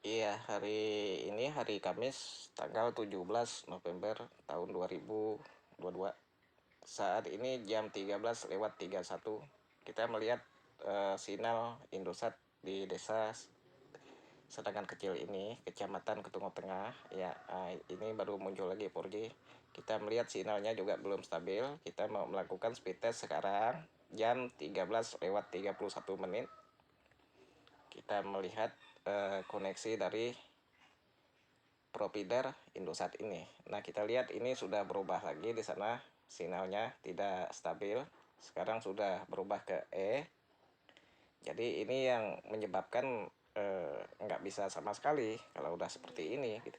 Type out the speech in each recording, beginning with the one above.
Iya, hari ini hari Kamis tanggal 17 November tahun 2022. Saat ini jam 13:31. Kita melihat sinyal Indosat di desa sedangkan kecil ini, Kecamatan Ketungo Tengah. Ya, ini baru muncul lagi 4G. Kita melihat sinyalnya juga belum stabil. Kita mau melakukan speed test sekarang jam 13:31. Kita melihat koneksi dari provider Indosat ini. Nah, kita lihat ini sudah berubah lagi di sana, sinyalnya tidak stabil. Sekarang sudah berubah ke E. Jadi ini yang menyebabkan nggak bisa sama sekali kalau udah seperti ini gitu.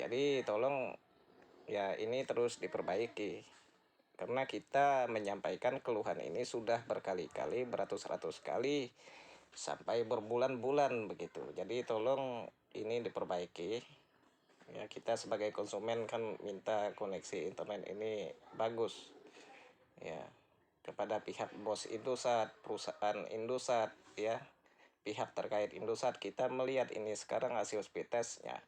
Jadi tolong ya ini terus diperbaiki. Karena kita menyampaikan keluhan ini sudah berkali-kali, beratus-ratus kali, sampai berbulan-bulan begitu. Jadi tolong ini diperbaiki. Ya, kita sebagai konsumen kan minta koneksi internet ini bagus. Ya, kepada pihak bos Indosat, perusahaan Indosat, ya, pihak terkait Indosat, kita melihat ini sekarang hasil speed testnya.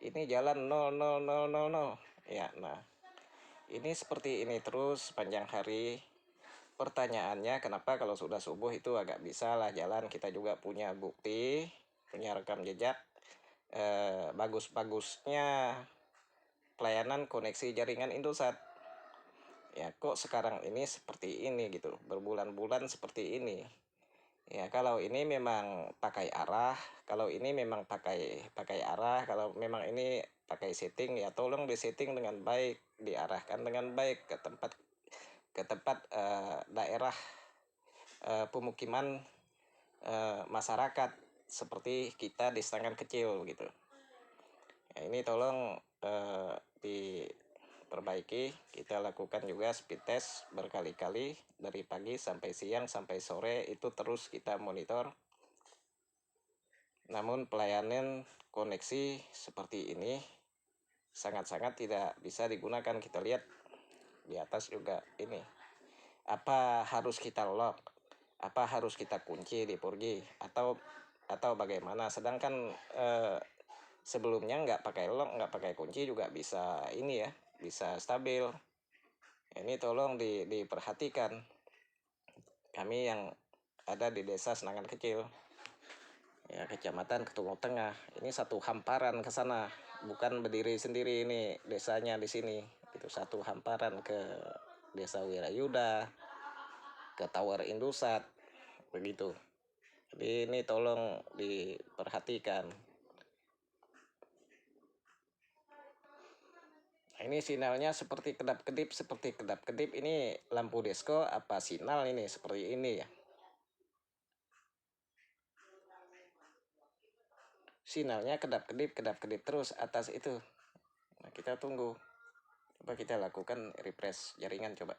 Ini jalan 0,0000. Ya, nah, ini seperti ini terus panjang hari. Pertanyaannya, kenapa kalau sudah subuh itu agak bisa lah jalan? Kita juga punya bukti, punya rekam jejak bagus-bagusnya pelayanan koneksi jaringan Indosat. Ya, kok sekarang ini seperti ini gitu, berbulan-bulan seperti ini. Ya, kalau ini memang pakai arah, kalau ini memang pakai pakai arah, kalau memang ini pakai setting, ya tolong disetting dengan baik, diarahkan dengan baik ke tempat daerah pemukiman masyarakat seperti kita di sedangkan kecil gitu. Ya, ini tolong diperbaiki. Kita lakukan juga speed test berkali-kali dari pagi sampai siang sampai sore, itu terus kita monitor. Namun pelayanan koneksi seperti ini sangat-sangat tidak bisa digunakan. Kita lihat di atas juga ini. Apa harus kita lock? Apa harus kita kunci di 4G atau bagaimana? Sedangkan sebelumnya nggak pakai lock, nggak pakai kunci juga bisa ini ya, bisa stabil. Ini tolong diperhatikan. Kami yang ada di desa Senangan Kecil, ya, Kecamatan Ketungo Tengah, ini satu hamparan ke sana, bukan berdiri sendiri ini desanya di sini. Itu satu hamparan ke Desa Wirayuda, ke Tower Indosat, begitu. Jadi ini tolong diperhatikan. Ini sinyalnya seperti kedap-kedip. Ini lampu desko apa sinyal ini seperti ini ya? Sinyalnya kedap-kedip terus atas itu. Nah, kita tunggu. Coba kita lakukan refresh jaringan coba.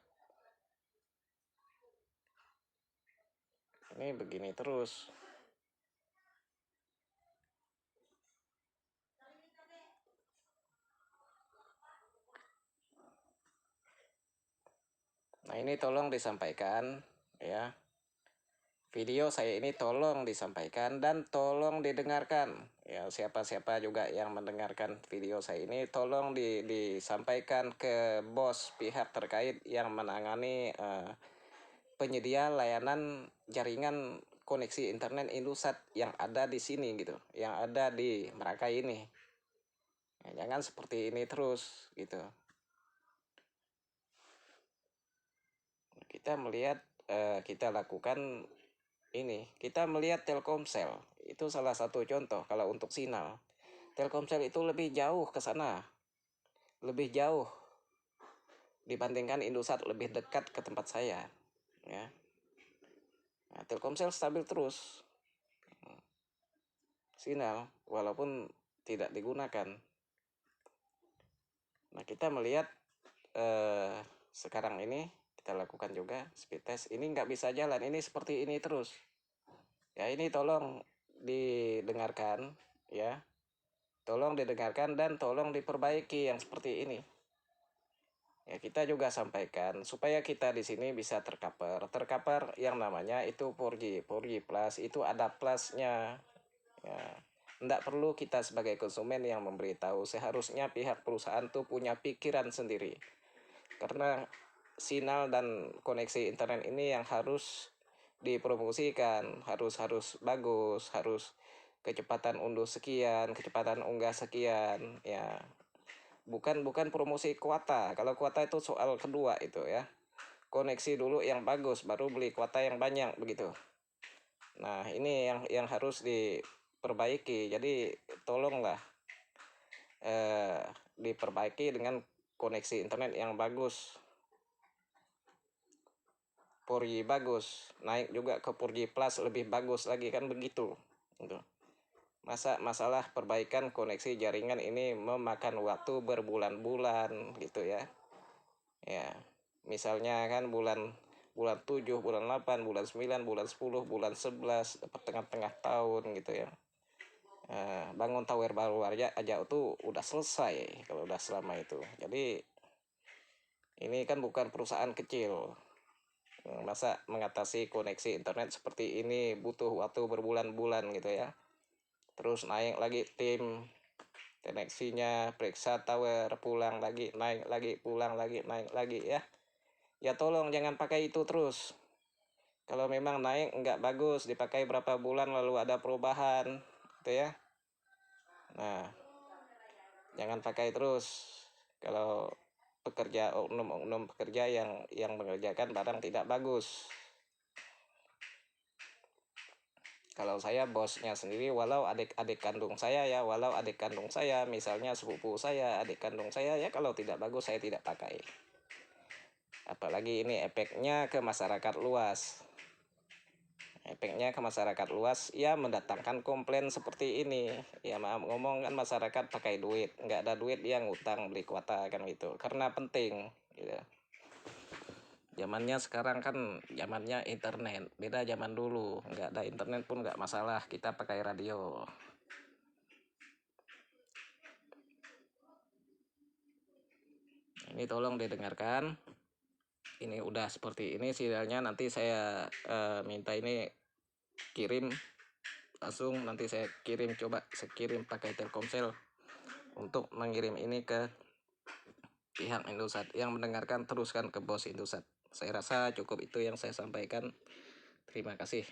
Ini begini terus. Nah, ini tolong disampaikan ya. Video saya ini tolong disampaikan dan tolong didengarkan. Ya, siapa-siapa juga yang mendengarkan video saya ini tolong disampaikan ke bos pihak terkait yang menangani penyedia layanan jaringan koneksi internet Indosat yang ada di sini gitu, yang ada di Merakai ini. Ya, jangan seperti ini terus gitu. Kita melihat kita lakukan ini, kita melihat Telkomsel itu salah satu contoh kalau untuk sinyal. Telkomsel itu lebih jauh ke sana, lebih jauh dibandingkan Indosat, lebih dekat ke tempat saya ya. Nah, Telkomsel stabil terus sinyal walaupun tidak digunakan. Nah, kita melihat sekarang ini kita lakukan juga speed test, ini nggak bisa jalan, ini seperti ini terus ya. Ini tolong didengarkan ya, tolong didengarkan dan tolong diperbaiki yang seperti ini ya. Kita juga sampaikan supaya kita di sini bisa tercover yang namanya itu 4G plus, itu ada plusnya ya. Tidak perlu kita sebagai konsumen yang memberitahu, seharusnya pihak perusahaan tuh punya pikiran sendiri. Karena sinyal dan koneksi internet ini yang harus dipromosikan, harus bagus, harus kecepatan unduh sekian, kecepatan unggah sekian, ya. Bukan promosi kuota. Kalau kuota itu soal kedua itu ya. Koneksi dulu yang bagus, baru beli kuota yang banyak begitu. Nah, ini yang harus diperbaiki. Jadi tolonglah diperbaiki dengan koneksi internet yang bagus. 4G bagus, naik juga ke 4G Plus lebih bagus lagi kan begitu. Gitu. Masalah perbaikan koneksi jaringan ini memakan waktu berbulan-bulan gitu ya. Ya, misalnya kan bulan 7, bulan 8, bulan 9, bulan 10, bulan 11, tengah-tengah tahun gitu ya. Bangun tower baru aja itu udah selesai kalau udah selama itu. Jadi ini kan bukan perusahaan kecil. Masa mengatasi koneksi internet seperti ini butuh waktu berbulan-bulan gitu ya. Terus naik lagi tim koneksinya, periksa tower, pulang lagi, naik lagi, pulang lagi, naik lagi ya. Ya tolong jangan pakai itu terus. Kalau memang naik nggak bagus, dipakai berapa bulan lalu ada perubahan gitu ya. Nah, jangan pakai terus. Kalau pekerja oknum pekerja yang mengerjakan barang tidak bagus. Kalau saya bosnya sendiri, walau adik kandung saya ya, misalnya sepupu saya, adik kandung saya ya, kalau tidak bagus saya tidak pakai. Apalagi ini efeknya ke masyarakat luas. Efeknya ke masyarakat luas ya mendatangkan komplain seperti ini. Ya maaf ngomong kan masyarakat pakai duit, nggak ada duit dia ngutang beli kuota kan gitu. Karena penting gitu. Zamannya sekarang kan zamannya internet, beda zaman dulu. Nggak ada internet pun nggak masalah, kita pakai radio. Ini tolong didengarkan. Ini udah seperti ini sinyalnya, nanti saya minta ini kirim langsung, nanti saya kirim, coba saya kirim pakai Telkomsel untuk mengirim ini ke pihak Indosat. Yang mendengarkan teruskan ke bos Indosat. Saya rasa cukup itu yang saya sampaikan. Terima kasih.